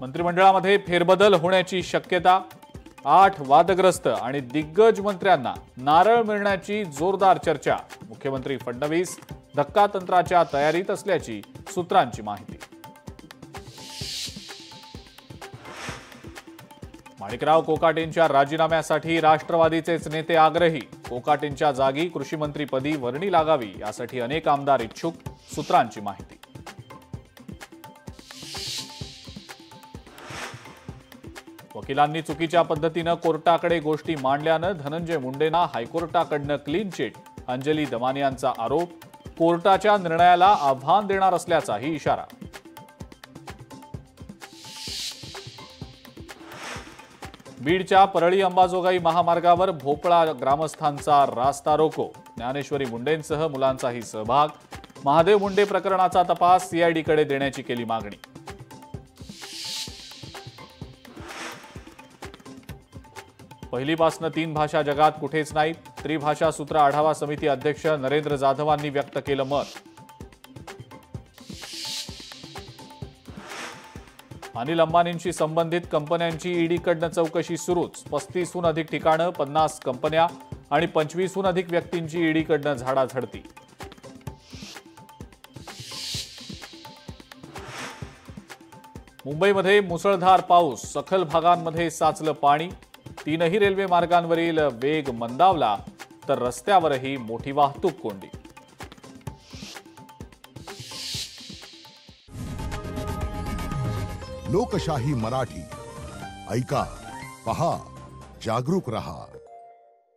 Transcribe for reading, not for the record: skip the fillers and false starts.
मंत्रिमंडळामध्ये फेरबदल होण्याची शक्यता। 8 वादग्रस्त आणि दिग्गज मंत्र्यांना नारळ मिळण्याची जोरदार चर्चा। मुख्यमंत्री फडणवीस धक्कातंत्राच्या तयारीत असल्याची सूत्रांची माहिती। माणिकराव कोकाटेंच्या राजीनाम्यासाठी राष्ट्रवादीचेच नेते आग्रही। कोकाटेंच्या जागी कृषीमंत्रीपदी वर्णी लागावी यासाठी अनेक आमदार इच्छुक, सूत्रांची माहिती। वकिलांनी चुकीच्या पद्धतीने कोर्टाकडे गोष्टी मांडल्यानं धनंजय मुंडेंना हायकोर्टाकडनं क्लीन चिट। अंजली दमानियांचा आरोप, कोर्टाच्या निर्णयाला आव्हान देणार असल्याचाही इशारा। बीडच्या परळी अंबाजोगाई महामार्गावर भोपळा ग्रामस्थांचा रास्ता रोको। ज्ञानेश्वरी मुंडेंसह मुलांचाही सहभाग। महादेव मुंडे प्रकरणाचा तपास सीआयडीकडे देण्याची केली मागणी। पहिलीपासनं 3 भाषा जगात कुठेच नाहीत। त्रिभाषा सूत्र आढावा समिती अध्यक्ष नरेंद्र जाधवांनी व्यक्त केलं मत। अनिल अंबानींशी संबंधित कंपन्यांची ईडीकडनं चौकशी सुरूच। 35हून अधिक ठिकाणं, 50 कंपन्या आणि 25हून अधिक व्यक्तींची ईडीकडनं झाडाझडती। मुंबईमध्ये मुसळधार पाऊस, सखल भागांमध्ये साचलं पाणी। 3ही रेल्वे मार्गांवरील वेग मंदावला तर रस्त्यावरही मोठी वाहतूक कोंडी। लोकशाही मराठी ऐका, पहा, जागरूक रहा।